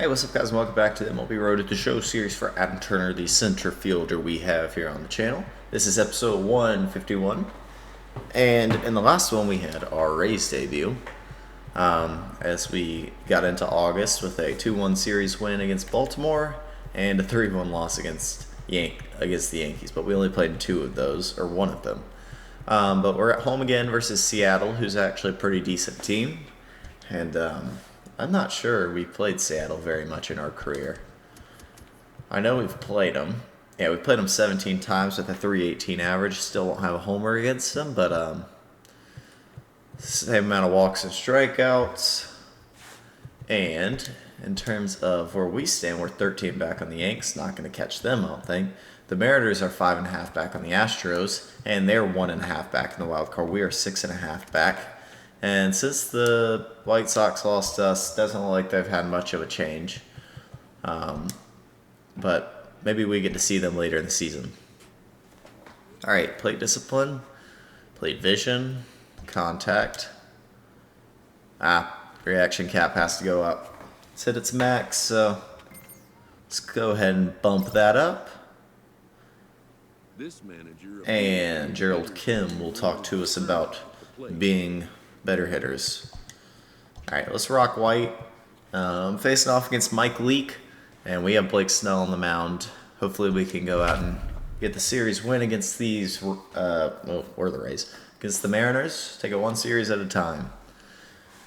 Hey, what's up guys, and welcome back to the MLB Road at the Show series for Adam Turner, the center fielder we have here on the channel. This is episode 151, and in the last one we had our Rays debut, as we got into August with a 2-1 series win against Baltimore and a 3-1 loss against the Yankees, but we only played in two of those, or one of them. But we're at home again versus Seattle, who's actually a pretty decent team, and I'm not sure we played Seattle very much in our career. I know we've played them. Yeah, we played them 17 times with a 318 average. Still don't have a homer against them, but same amount of walks and strikeouts. And in terms of where we stand, we're 13 back on the Yanks. Not going to catch them, I don't think. The Mariners are 5.5 back on the Astros, and they're 1.5 back in the wild card. We are 6.5 back. And since the White Sox lost us, doesn't look like they've had much of a change. But maybe we get to see them later in the season. All right, plate discipline, plate vision, contact. Reaction cap has to go up. It's hit its max, so let's go ahead and bump that up. And Gerald Kim will talk to us about being better hitters. Alright, let's rock white. Facing off against Mike Leake, and we have Blake Snell on the mound. Hopefully we can go out and get the series win against these, well, we're the Rays, against the Mariners. Take it one series at a time.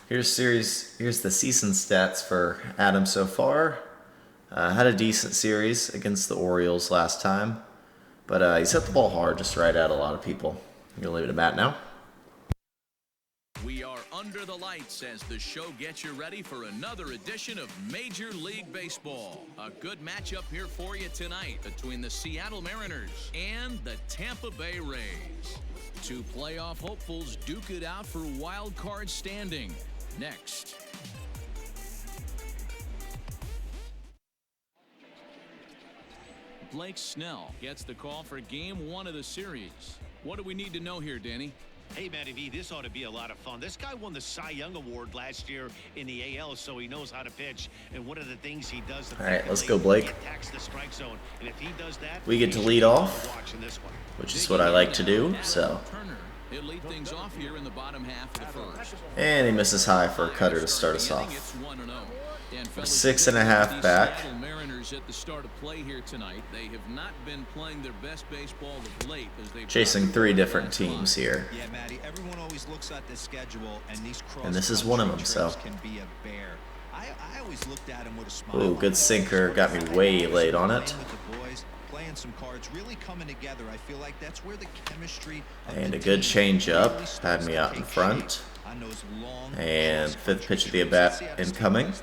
Here's the season stats for Adam so far. Had a decent series against the Orioles last time, but he's hit the ball hard, just right at a lot of people. I'm going to leave it at bat now. We are under the lights as the show gets you ready for another edition of Major League Baseball. A good matchup here for you tonight between the Seattle Mariners and the Tampa Bay Rays. Two playoff hopefuls duke it out for wild card standing. Next. Blake Snell gets the call for game one of the series. What do we need to know here, Danny? Hey, Matty V, this ought to be a lot of fun. This guy won the Cy Young Award last year in the AL, so he knows how to pitch. And one of the things he does... All right, let's go, Blake. He attacks the strike zone. And if he does that, we get to lead off, which is what I like to do, so. He'll lead things off here in the bottom half of the first. And he misses high for a cutter to start us off. We're 6.5 back. At the start of play here tonight. They have not been playing their best baseball of late as they've chasing three different teams here. Yeah, Matty, everyone always looks at the schedule, and this is one of them, so. Can be a bear. I always looked at him with a smile. Ooh, good sinker, got me way late on it. Playing some cards, really coming together. I feel like that's where the chemistry and a good change up had me out in front. And fifth pitch of the at-bat incoming.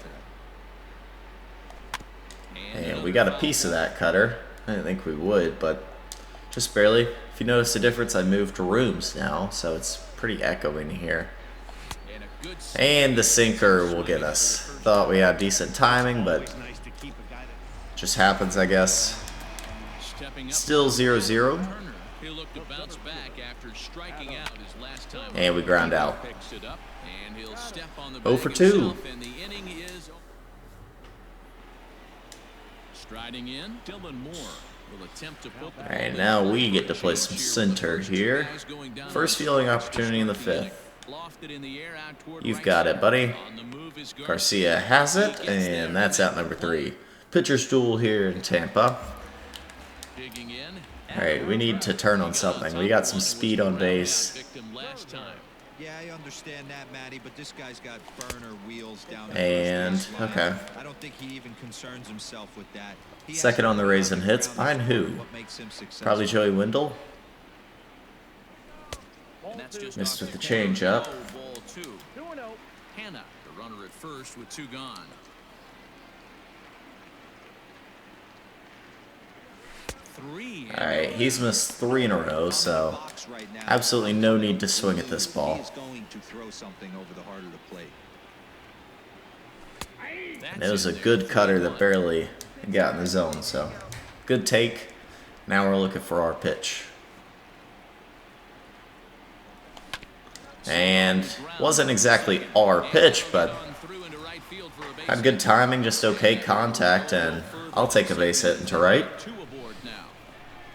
And we got a piece of that cutter. I didn't think we would, but just barely. If you notice the difference, I moved rooms now, so it's pretty echoing here. And the sinker will get us. Thought we had decent timing, but just happens, I guess. Still 0-0. And we ground out. 0 for 2. Alright, now we get to play some center here. First fielding opportunity in the fifth. You've got it, buddy. Garcia has it, and that's out number 3. Pitcher's duel here in Tampa. Alright, we need to turn on something. We got some speed on base. Yeah, I understand that, Matty, but this guy's got burner wheels down. And okay. I don't think he even concerns himself with that. Second on the Rays in hits. Behind who? Probably Joey Wendell. Missed with the changeup. Hannah, the runner at first with 2 gone. Alright, he's missed 3 in a row, so absolutely no need to swing at this ball. And it was a good cutter that barely got in the zone, so good take. Now we're looking for our pitch. And wasn't exactly our pitch, but Had good timing, just okay contact, and I'll take a base hit into right.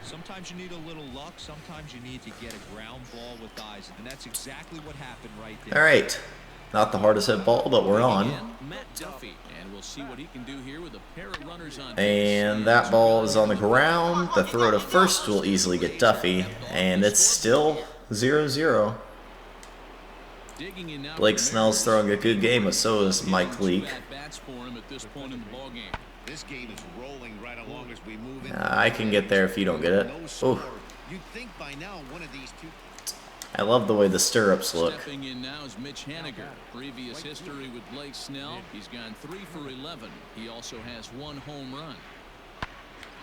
Sometimes you need a little luck. Sometimes you need to get a ground ball with eyes, and that's exactly what happened right there. All right, not the hardest hit ball, but we're on. And that ball is on the ground. The throw to first will easily get Duffy, and it's still 0-0. Blake Snell's throwing a good game, but so is Mike Leake. This game is rolling right along as we move in. I can get there if you don't get it. Ooh. You'd think by now one of these two. I love the way the stirrups look. Stepping in now is Mitch Haniger. Previous history with Blake Snell. He's gone 3 for 11. He also has 1 home run.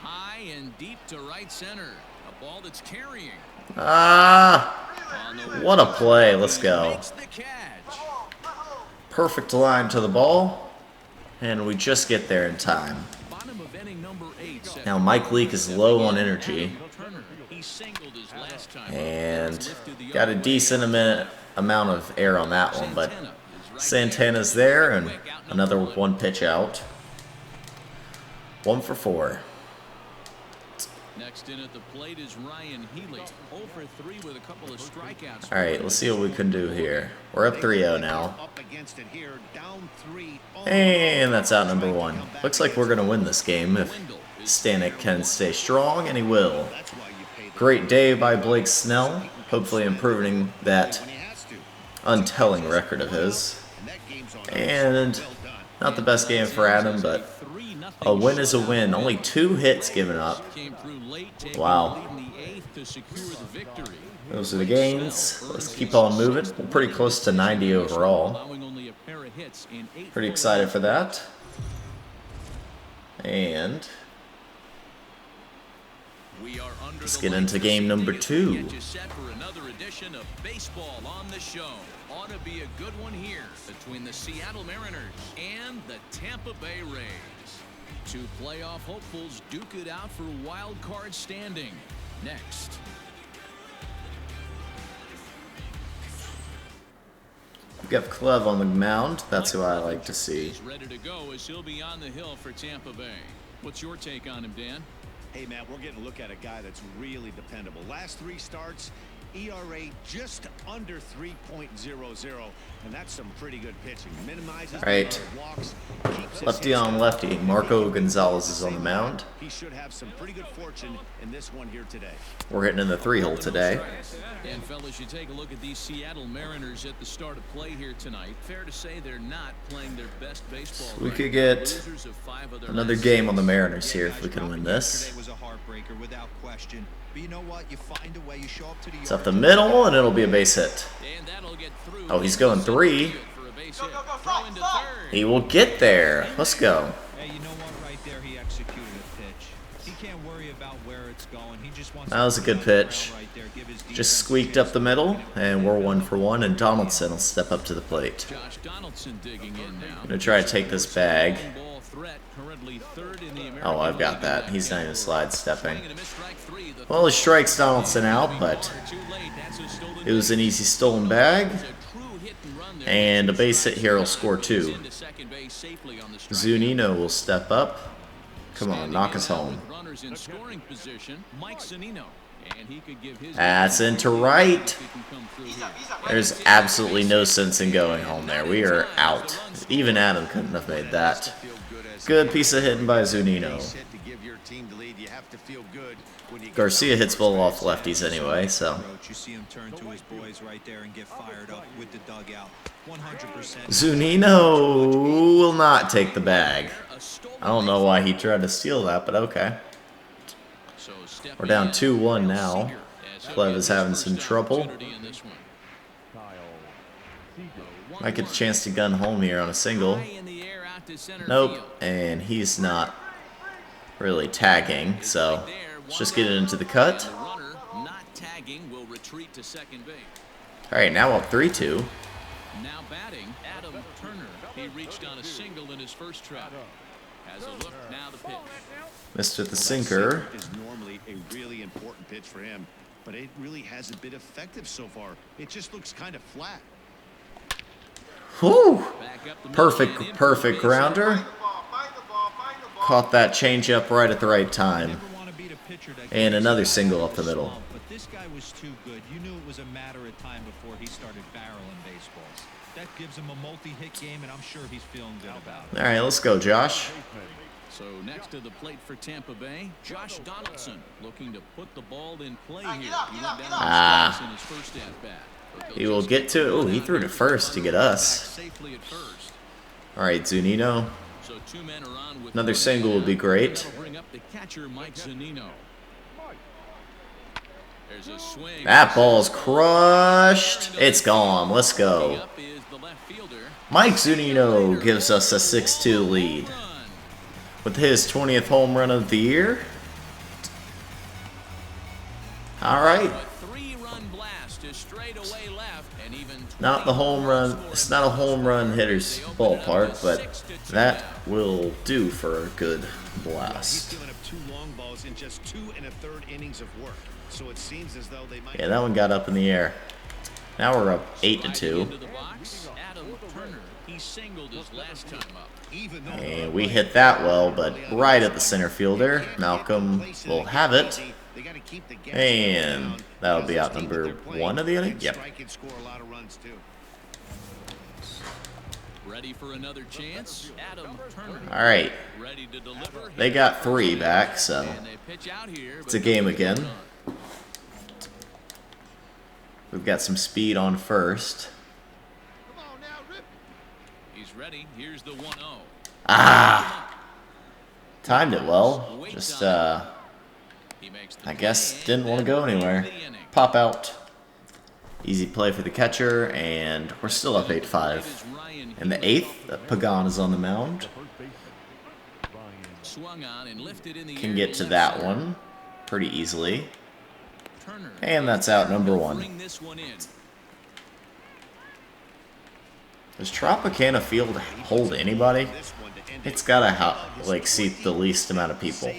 High and deep to right center. A ball that's carrying. What a play. Let's go. Perfect line to the ball. And we just get there in time. Now Mike Leake is low on energy. And got a decent amount of air on that one, but Santana's there, and another 1 pitch out. 1 for 4. Next in at the plate is Ryan Healy. 0 for 3 with a couple of strikeouts. All right, let's see what we can do here. We're up 3-0 now. And that's out number 1. Looks like we're going to win this game if Stanek can stay strong, and he will. Great day by Blake Snell, hopefully improving that untelling record of his. And not the best game for Adam, but a win is a win. Only 2 hits given up. Wow. Those are the gains. Let's keep on moving. We're pretty close to 90 overall. Pretty excited for that. And let's get into game number 2. Ought to be a good one here between the Seattle Mariners and the Tampa Bay Rays. 2 playoff hopefuls duke it out for wild card standing. Next. We got Clev on the mound. That's who I like to see. He's ready to go as he'll be on the hill for Tampa Bay. What's your take on him, Dan? Hey, Matt, we're getting a look at a guy that's really dependable. Last 3 starts, ERA just under 3.00, and that's some pretty good pitching. Minimizes right. walks, Lefty on lefty. Marco Gonzalez is on the mound. He should have some pretty good fortune in this one here today. We're hitting in the 3-hole today. And fellas, you take a look at these Seattle Mariners at the start of play here tonight. Fair to say they're not playing their best baseball. We could get another game on the Mariners here if we can win this. Was a heartbreaker without question. But you know what? You find a way. You show up to the It's up the middle, and it'll be a base hit. Oh, he's going 3. He will get there. Let's go. Hey, you know what? Right there, he executed a pitch. He can't worry about where it's going. He just wants. That was a good pitch. Just squeaked up the middle, and we're 1 for 1, and Donaldson will step up to the plate. I'm going to try to take this bag. Oh, I've got that. He's not even slide stepping. Well, he strikes Donaldson out, but it was an easy stolen bag. And a base hit here will score 2. Zunino will step up. Come on, knock us home. That's into right. There's absolutely no sense in going home there. We are out. Even Adam couldn't have made that. Good piece of hitting by Zunino. Garcia hits ball off lefties anyway, so. Zunino will not take the bag. I don't know why he tried to steal that, but okay. We're down 2-1 now. Clev is having some trouble. Might get a chance to gun home here on a single. Nope, and he's not really tagging, so let's just get it into the cut. Alright, now up 3-2. Now batting, Adam Turner. He reached on a single in his first try. Has a look, now the pitch. Missed with the sinker. Is normally a really important pitch for him, but it really hasn't been effective so far. It just looks kind of flat. Whew! Back up the middle Perfect, and in for perfect base. grounder. Caught that changeup right at the right time. Never want to beat a pitcher that And gets another back single out up of the middle. slump, but this guy was too good. You knew it was a matter of time before he started barreling baseballs. That gives him a multi-hit game, and I'm sure he's feeling good about it. All right, let's go, Josh. So next to the plate for Tampa Bay, Josh Donaldson looking to put the ball in play here. He went down on strikes in his first at-bat. He will get to it. Oh, he threw to first to get us. Safely at first. All right, Zunino. So 2 men are on with Another single would be great. That'll bring up the catcher, Mike Zunino. There's a swing. That ball's crushed. It's gone. Let's go. Up is the left fielder. Mike Zunino gives us a 6-2 lead with his 20th home run of the year. All right. A 3-run blast to straightaway left, and even Not the home run. It's not a home run hitter's ballpark, but that will do for a good He's blast. given up 2 long balls in just 2 1/3 innings of work. So it seems as though they might. Yeah, that one got up in the air. Now we're up 8-2. into the box, Adam Turner. He singled his last time up. Even though And we hit that well, but right at the center fielder. Malcolm will have it. they got to keep the gas And down that'll because be this out team that number they're playing 1 of the inning. can Yep. strike and score a lot of runs too. Ready for another chance, Adam Turner. All right. Ready to deliver. They got 3 back, so And they pitch out here, it's a game again. We've got some speed on first. He's ready. Here's the 1-0. Ah! Timed it well. Just, He makes the I guess play didn't want to go and anywhere. ends the inning. Pop out. Easy play for the catcher, and we're still up 8-5. In the 8th, Pagan is on the mound. Swung on and lifted in the Can air get to left that center. one pretty easily. Turner And that's out number 1. bring this one in. Does Tropicana Field hold anybody? It's gotta like seat the least amount of people.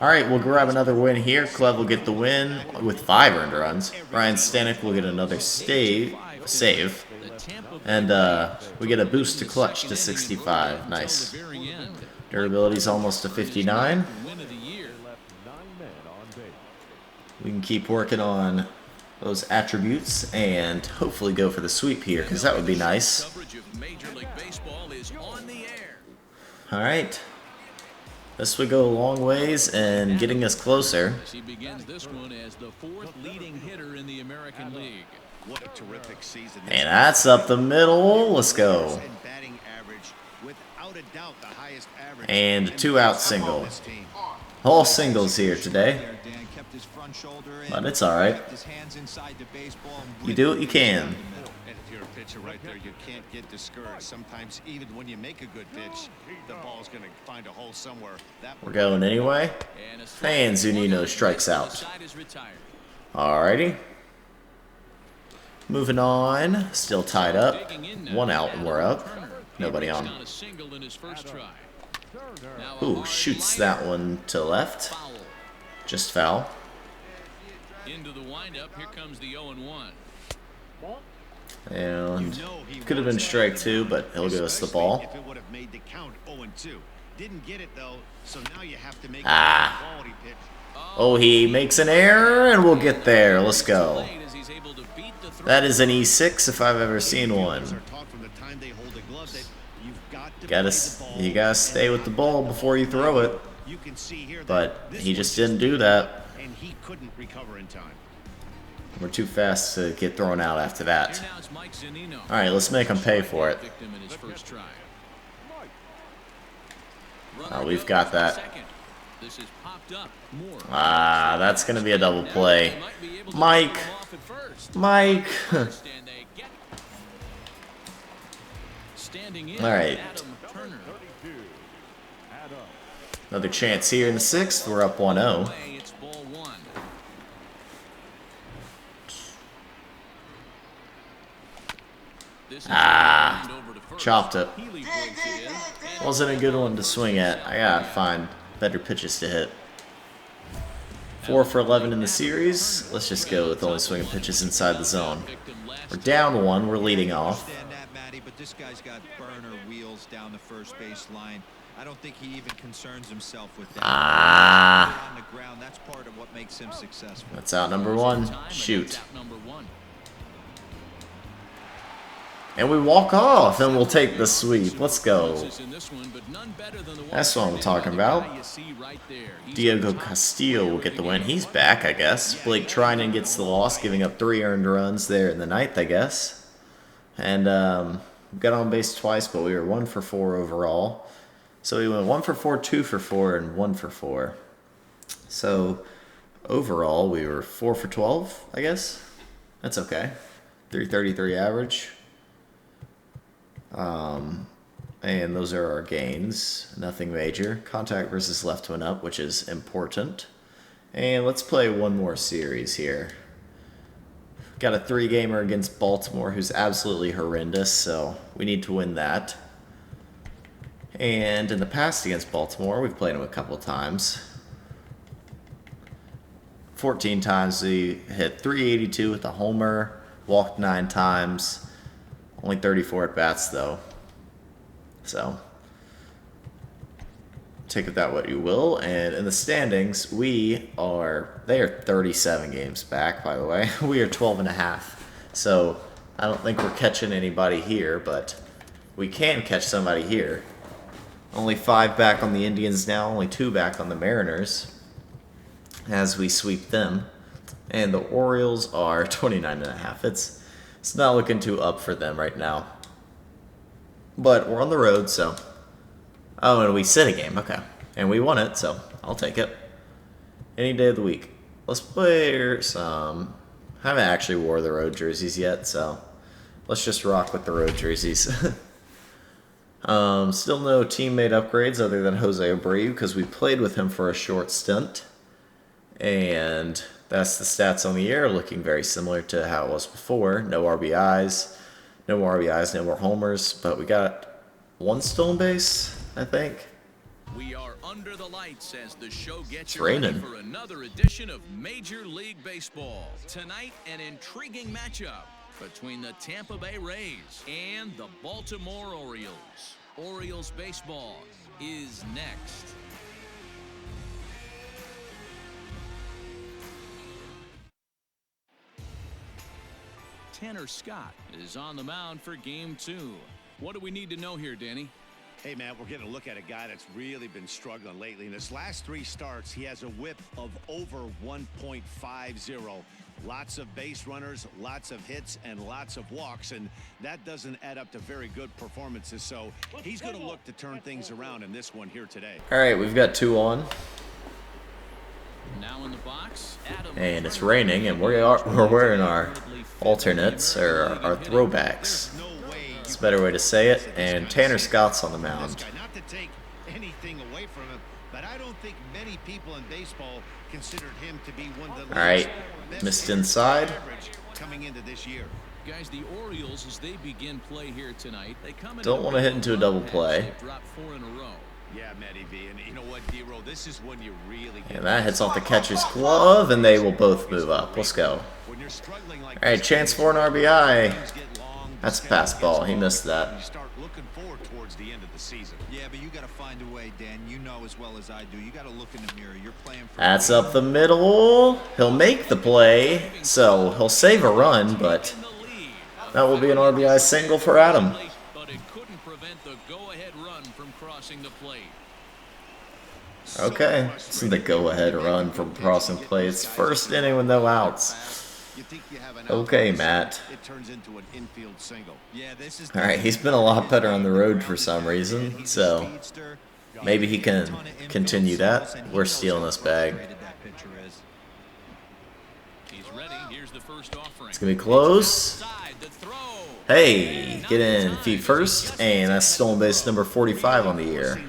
All right, we'll grab another win here. Clev will get the win with 5 earned runs. Ryan Stanek will get another save, and we get a boost to clutch to 65. Nice. Durability's almost to 59. Win of the year. We can keep working on those attributes and hopefully go for the sweep here, because that would be nice. Coverage of Major League Baseball is on the air. All right. This would go a long ways in getting us closer. As he begins this one as the 4th leading hitter in the American League. What a terrific season. And that's up the middle. Let's go. And batting average, without a doubt, the highest average. And a 2-out single. This team. All singles here today. There, Dan kept his front shoulder in, But it's all right. kept his hands inside the baseball, and You do what you can. And if you're a pitcher right there, you can't get discouraged. Sometimes, even when you make a good pitch, the ball's going to find a hole somewhere. That We're going anyway. And a strike. And Zunino strikes out. The side is retired. Alrighty. Moving on. Still tied up. 1 out and we're up. Nobody on. A single in his first try. Now a Ooh, hard shoots slider. that one to left. Foul. Just foul. Into the windup. Here comes the 0-1. And You know he could have been wants that strike in 2, there, but he'll give us the especially ball. If it would have made the count 0-2. Didn't get it though, so now you have to make Ah. a quality pitch. Oh, he makes an error, and we'll get there. Let's go. Late as he's able to beat the throw. That is an E6 if I've ever seen one. Are taught from the time they hold the glove that you've got to Gotta, play the ball you gotta stay with the ball before you throw it. You can see here that But this he was just didn't do that. and he couldn't recover in time. We're too fast to get thrown out after that. Here now is Mike Zunino. All right, let's make him pay for it. Victim in his first try. Oh, we've got that. Second. This is popped up. More. Ah, that's gonna be a double play. They might be able to Mike. pick him off at first. Mike. And they get standing in. All right. Adam Turner. Another chance here in the 6th. We're up 1-0. Away, it's ball 1. This is Ah, over to first. chopped it. Healy brings it in, and Wasn't a good one to swing at. I gotta find better pitches to hit. 4 for 11 in the series. Let's just go with only swinging pitches inside the zone. victim last We're down 1. We're leading off. understand that, Matty, but this This guy's got burner wheels down the first base line. I don't think he even concerns himself with that. On the ground, that's part of what makes him successful. That's out number one. Shoot. And we walk off, and we'll take the sweep. Let's go. That's what I'm talking about. Diego Castillo will get the win. He's back, I guess. Blake Trinan gets the loss, giving up 3 earned runs there in the ninth, I guess. And got on base twice, but we were 1 for 4 overall. So we went 1 for 4, 2 for 4, and 1 for 4. So overall, we were 4 for 12, I guess. That's okay. 333 average. And those are our gains. Nothing major. Contact versus left went up, which is important. And let's play one more series here. Got a 3-gamer against Baltimore, who's absolutely horrendous, so we need to win that. And in the past against Baltimore, we've played them a couple times. 14 times we hit 382 with a homer, walked 9 times. Only 34 at bats though. So take of that what you will. And in the standings, they are 37 games back, by the way. We are 12.5. So I don't think we're catching anybody here, but we can catch somebody here. Only 5 back on the Indians now, only 2 back on the Mariners as we sweep them. And the Orioles are 29.5. It's not looking too up for them right now. But we're on the road, so... Oh, and we sit a game, okay. And we won it, so I'll take it. Any day of the week. Let's play some... I haven't actually wore the road jerseys yet, so... Let's just rock with the road jerseys. Still no teammate upgrades other than Jose Abreu, because we played with him for a short stint. And... that's the stats on the year, looking very similar to how it was before. No RBIs, no more homers, but we got 1 stolen base, I think. We are under the lights as the show gets you ready for another edition of Major League Baseball. Tonight, an intriguing matchup between the Tampa Bay Rays and the Baltimore Orioles. Orioles baseball is next. Tanner Scott is on the mound for game 2. What do we need to know here, Danny? Hey, Matt, we're getting a look at a guy that's really been struggling lately. In his last 3 starts, he has a whip of over 1.50. Lots of base runners, lots of hits, and lots of walks, and that doesn't add up to very good performances. So he's going to look to turn things around in this one here today. All right, we've got 2 on. Now in the box, and it's raining, and we're wearing our alternates, or our throwbacks. It's a better way to say it. And Tanner Scott's on the mound. Not to take anything away from him, but I don't think many people in baseball considered him to be one of the all right, missed inside. Coming into this year. Guys, the Orioles, as they begin play here tonight, they come in. Don't want to hit into a double play. Dropped 4 in a row. Yeah, Matty V, and you know what, D-Roll, this is when you really get... And that hits off the catcher's glove, and they will both move up. Let's go. All right, chance for an RBI. That's a pass ball. He missed that. Start looking forward towards the end of the season. Yeah, but you got to find a way, Dan. You know as well as I do. You got to look in the mirror. You're playing for... That's up the middle. He'll make the play, so he'll save a run, but that will be an RBI single for Adam. But it couldn't prevent the go-ahead run from crossing the plate. Okay, this is the go-ahead run from crossing plate. It's first inning with no outs. Okay, Matt. It turns into an infield single. All right, he's been a lot better on the road for some reason, so maybe he can continue that. We're stealing this bag. It's going to be close. Hey, get in feet first, and that's stolen base number 45 on the year.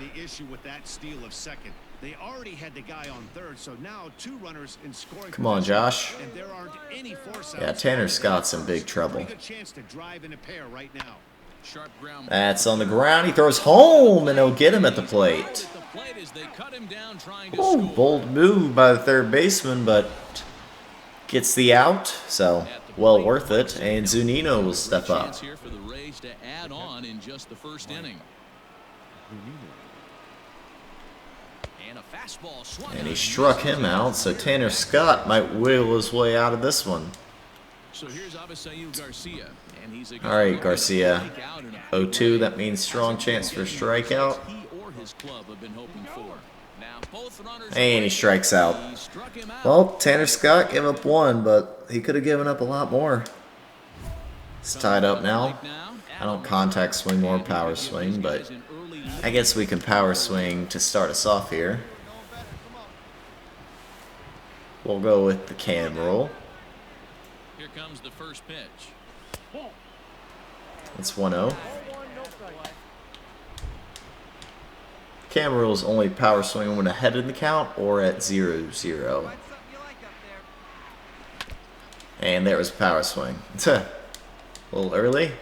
They already had the guy on third, so now 2 runners in scoring. Come on, Josh. And there aren't any force Yeah, Tanner Scott's in big trouble. Good chance to drive in a pair right now. Sharp ground. That's on the ground. He throws home, and he'll get him at the plate. Oh, bold move by the third baseman, but gets the out, so well worth it. And Zunino will step up. runs to add on in just the first inning. And a fastball swung And he on. struck him out, so Tanner Scott might wiggle his way out of this one. So here's Avisail Garcia, and he's a All right, Garcia. 0-2, that means strong chance for a strikeout. he or his club have been hoping for. Now both runners And he strikes out. He struck him out. Well, Tanner Scott gave up one, but he could have given up a lot more. It's tied up now. I don't contact swing or power swing, but I guess we can power swing to start us off here. We'll go with the cam roll. Here comes the first pitch. It's 1-0. Cam roll's only power swing when ahead in the count or at 0-0. And there was power swing. A little early.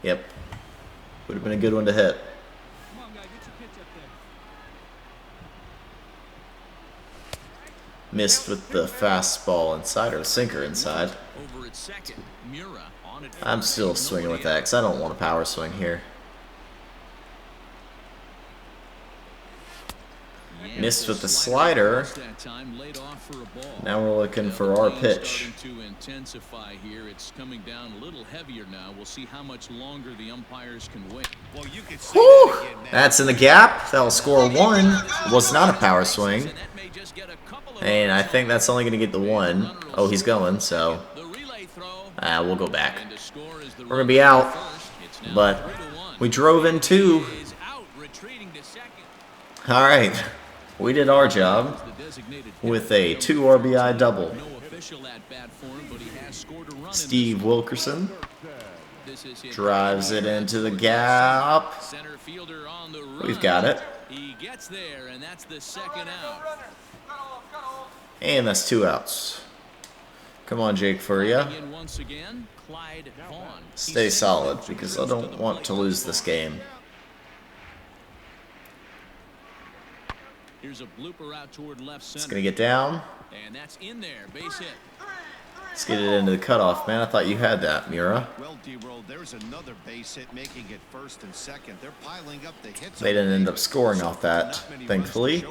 Yep. Would have been a good one to hit. Missed with the fastball inside or sinker inside. Over at second, Mura on it. I'm still swinging with that because I don't want a power swing here. Missed with the slider. Now we're looking for our pitch. To intensify here, it's coming down a little heavier now. We'll see how much longer the umpires can wait. Well, you can see Whew! that again now. That's in the gap. That'll score one. Was not a power swing. And I think that's only going to get the one. Oh, he's going, so we'll go back. We're going to be out, but we drove in two. All right. We did our job with a 2 RBI double. Steve Wilkerson drives it into the gap. We've got it. He gets there, and that's the second out. And that's 2 outs. Come on, Jake Furia. Stay solid because I don't want to lose this game. Here's a blooper out toward left center. It's going to get down. And that's in there. Base hit. Let's get it into the cutoff, man. I thought you had that, Mura. Well, D-Roll, there's another base hit making it first and second. They're piling up the hits. They didn't end up scoring off that, thankfully.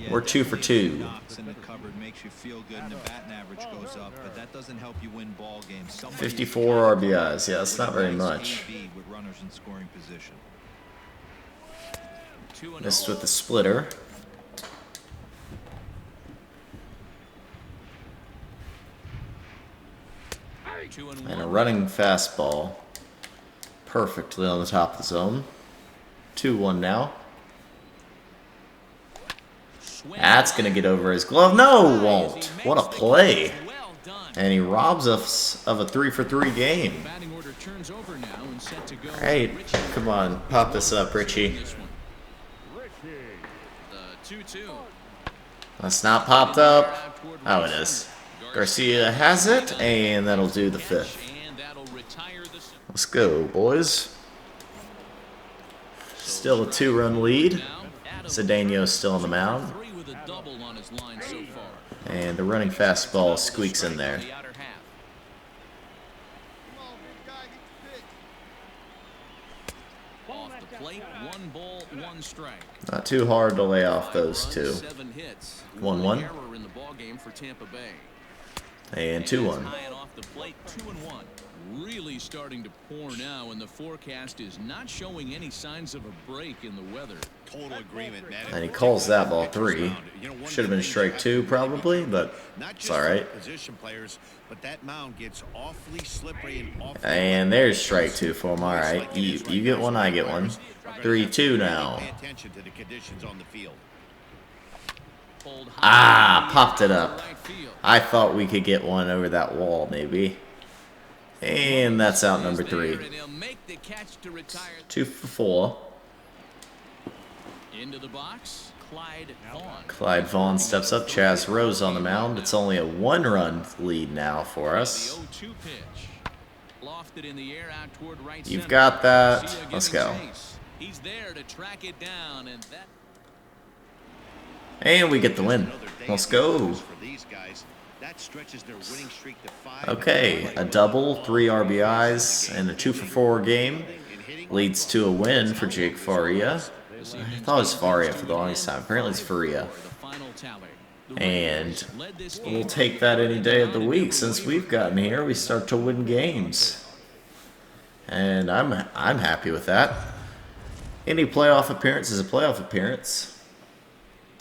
We're 2 for 2. Knocks in the cupboard makes you feel good and the batting average goes up, but that doesn't help you win ball games. 54 RBIs. Yeah, that's not very much. With runners in scoring position. Missed with the splitter. And a running fastball. Perfectly on the top of the zone. 2-1 now. That's going to get over his glove. No, won't. What a play. And he robs us of a 3 for 3 game. All right, come on. Pop this up, Richie. That's not popped up. Oh, it is. Garcia has it, and that'll do the 5th. Let's go, boys. Still a 2-run lead. Cedeno's still on the mound. And the running fastball squeaks in there. Not too hard to lay off those two. 1-1. And 2-1. Really starting to pour now, and the forecast is not showing any signs of a break in the weather. Total agreement, man. And he calls that ball 3. Should have been strike 2 probably, but it's all right. Position players, but that mound gets awfully slippery and awfully. And there's strike 2 for him. All right, you get one, I get one. 3-2 now. Pay attention to the conditions on the field. Ah, popped it up. I thought we could get one over that wall, maybe. And that's out number 3. 2 for 4. Into the box, Clyde Vaughn. Clyde Vaughn steps up. Chaz Rose on the mound. It's only a 1-run lead now for us. You've got that. Let's go. He's there to track it down, and that. And we get the win. Let's go. For these guys, That stretches their winning streak to 5. Okay, a double, 3 RBIs, and a 2-for-4 game leads to a win for Jake Faria. I thought it was Faria for the longest time. Apparently it's Faria. And we'll take that any day of the week. Since we've gotten here, we start to win games. And I'm happy with that. Any playoff appearance is a playoff appearance.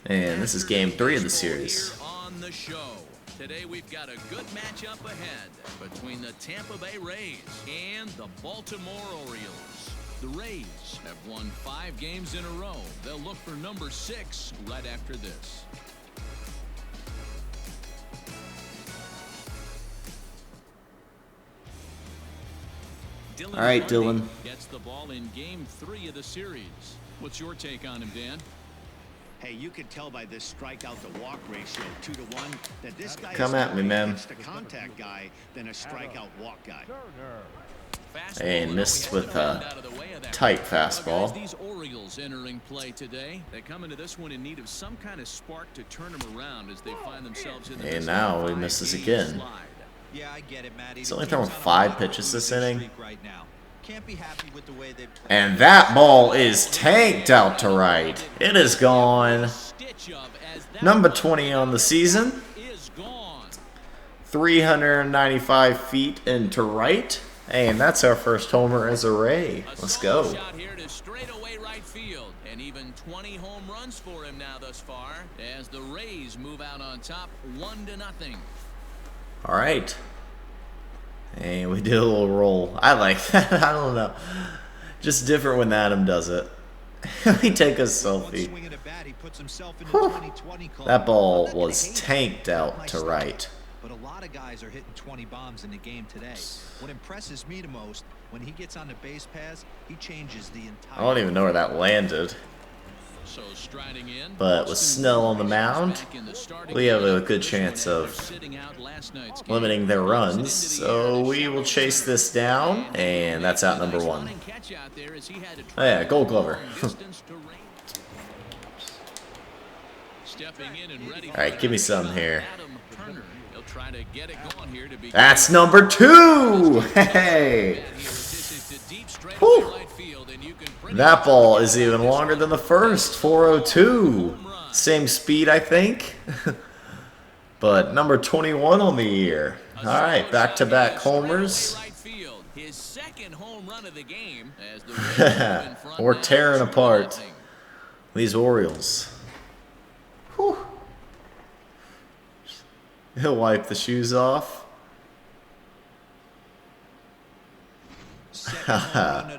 And this is game 3 of the series. On the show. Today we've got a good matchup ahead between the Tampa Bay Rays and the Baltimore Orioles. The Rays have won 5 games in a row. They'll look for number 6 right after this. All right, Dylan. Gets the ball in game 3 of the series. What's your take on him, Dan? Hey, you can tell by this strikeout to walk ratio 2-to-1 that this guy Come is at me, man. a contact guy than a strikeout walk guy. And missed with a tight fastball. These Orioles entering play today. They come into this one in need of some kind of spark to turn them around as they find themselves in the And now he misses again. Yeah, I get it, Matty. He's only thrown 5 pitches this inning. Right now. Can't be happy with the way they've played. And that ball is tanked out to right. It is gone. Number 20 on the season. 395 feet into right. And that's our first homer as a Ray. Let's go. Shot here to straightaway right field, and even 20 home runs for him now thus far as the Rays move out on top 1-0. All right. And we did a little roll. I like that. I don't know. Just different when Adam does it. We take a selfie. That ball was tanked out to right. But a lot of guys are hitting 20 bombs in the game today. What impresses me the most, when he gets on the base paths, he changes the entire... I don't even know where that landed. So striding in, But with Snell on the mound, we have a good chance of limiting their runs. So we will chase this down, and that's out number 1. Oh yeah, Gold Glover. Alright, give me some here. That's number 2! Hey! Whew. That ball is even longer than the first. 402. Same speed, I think. But number 21 on the year. All right, back-to-back homers. We're tearing apart these Orioles. Whew. He'll wipe the shoes off. Yeah,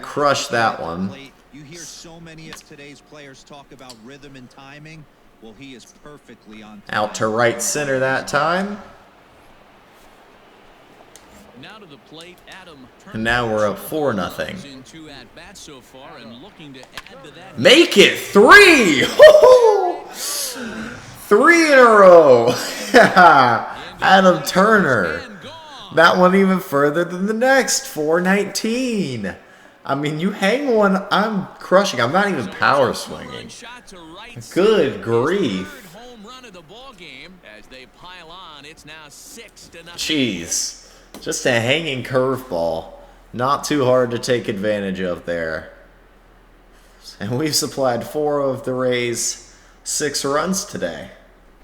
crush that one. You hear so many of today's players talk about rhythm and timing. Well, he is perfectly on time. Out to right center that time. Now to the plate, Adam. And now we're up 4-0. Make it 3! 3 in a row. Adam Turner. That one even further than the next. 419. I mean, you hang one, I'm crushing. I'm not even power swinging. Good grief. Jeez. Just a hanging curveball. Not too hard to take advantage of there. And we've supplied 4 of the Rays' 6 runs today.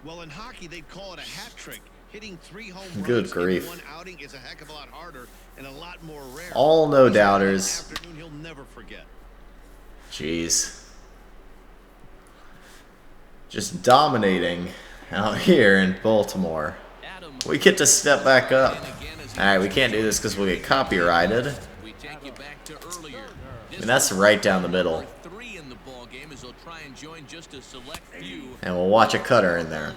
Well, in hockey, they'd call it a hat trick. Hitting 3 home runs Good grief. in one outing is a heck of a lot harder and a lot more rare. All no doubters. Afternoon he'll never forget. Jeez. Just dominating out here in Baltimore. We get to step back up. Alright, we can't do this because we'll get copyrighted. I mean, that's right down the middle. And we'll watch a cutter in there.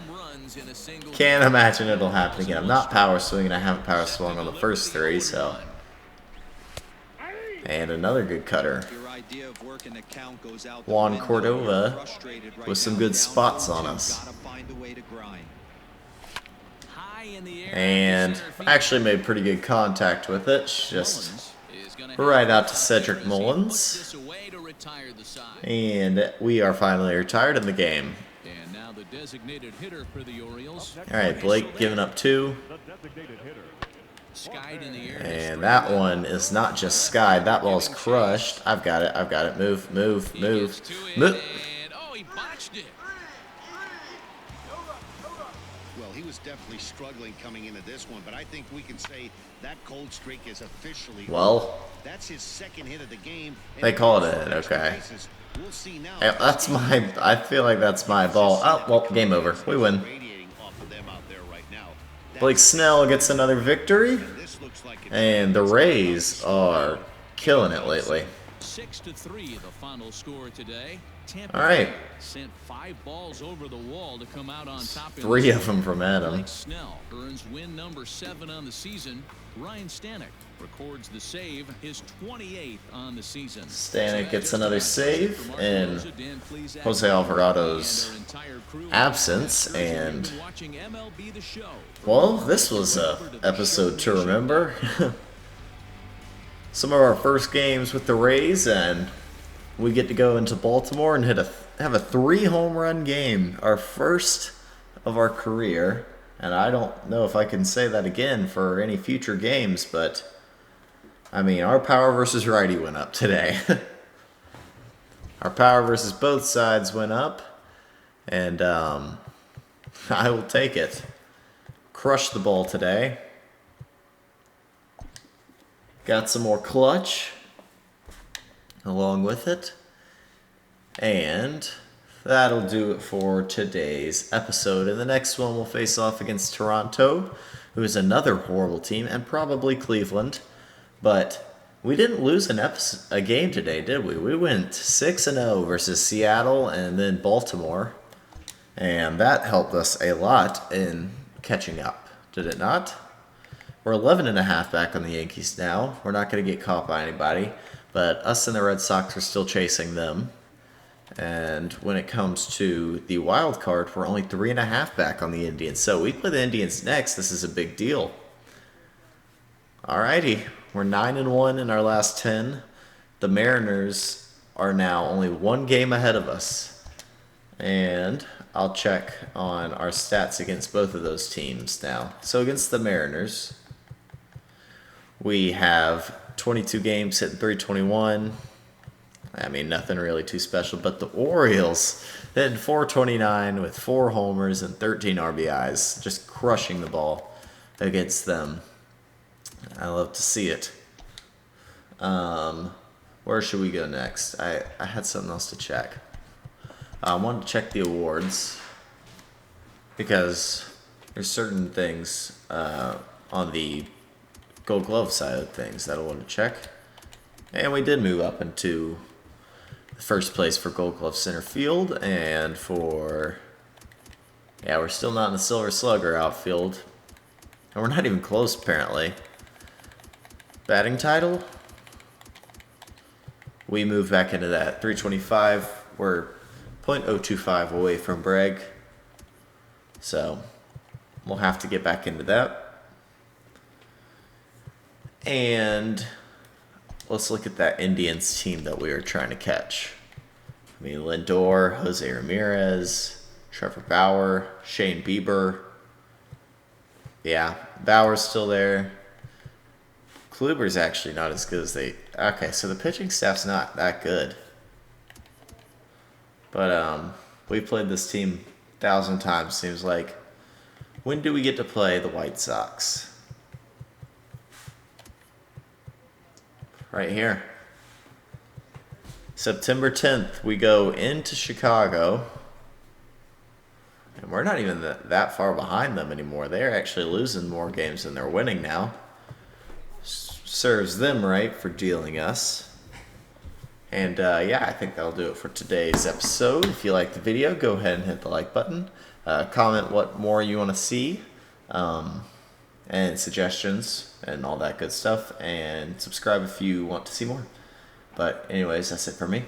Can't imagine it'll happen again. I'm not power swinging. I haven't power swung on the first 3, so. And another good cutter. Juan Cordova with some good spots on us. And actually made pretty good contact with it. Just right out to Cedric Mullins. And we are finally retired in the game. the designated hitter for the Orioles. All right, Blake giving up 2. Skied in the air. And that one is not just skied. That ball's crushed. I've got it. I've got it. Move, move, move, move. And, oh, he botched it. Well, he was definitely struggling coming into this one, but I think we can say that cold streak is officially. Well, that's his second hit of the game. They called it. Okay. We'll see now. Hey, that's my. I feel like that's my ball. Oh, well, game over. We win. Blake Snell gets another victory, and the Rays are killing it lately. 6-3, the final score today. All right. Sent 5 balls over the wall to come out on top. 3 of them from Adam. Blake Snell earns win number 7 on the season. Ryan Stanek records the save, his 28th on the season. Stanek gets another save in Jose Alvarado's absence, and well, this was a episode to remember. Some of our first games with the Rays, and we get to go into Baltimore and have a 3 home run game, our first of our career. And I don't know if I can say that again for any future games, but I mean, our power versus righty went up today. Our power versus both sides went up, and I will take it. Crushed the ball today. Got some more clutch along with it. And that'll do it for today's episode. In the next one, we'll face off against Toronto, who is another horrible team, and probably Cleveland. But we didn't lose a game today, did we? We went 6-0 versus Seattle and then Baltimore. And that helped us a lot in catching up, did it not? We're 11.5 back on the Yankees now. We're not going to get caught by anybody, but us and the Red Sox are still chasing them. And when it comes to the wild card, we're only 3.5 back on the Indians. So we play the Indians next. This is a big deal. Alrighty, we're 9-1 in our last 10. The Mariners are now only 1 game ahead of us. And I'll check on our stats against both of those teams now. So against the Mariners, we have 22 games, hitting .321. I mean, nothing really too special. But the Orioles hitting .429 with 4 homers and 13 RBIs, just crushing the ball against them. I love to see it. Where should we go next? I had something else to check. I wanted to check the awards because there's certain things on the Gold Glove side of things that I want to check. And we did move up into the first place for Gold Glove center field, and for, yeah, we're still not in the Silver Slugger outfield. And we're not even close, apparently. Batting title, we move back into that 325. We're .025 away from Bragg. So we'll have to get back into that. And let's look at that Indians team that we were trying to catch. I mean, Lindor, Jose Ramirez, Trevor Bauer, Shane Bieber. Yeah, Bauer's still there. Kluber's actually not as good as they... Okay, so the pitching staff's not that good. But we played this team 1,000 times, seems like. When do we get to play the White Sox? Right here. September 10th, we go into Chicago. And we're not even that far behind them anymore. They're actually losing more games than they're winning now. Serves them right for dealing us. And yeah, I think that'll do it for today's episode. If you liked the video, go ahead and hit the like button. Comment what more you want to see. And suggestions and all that good stuff. And subscribe if you want to see more. But anyways, that's it for me.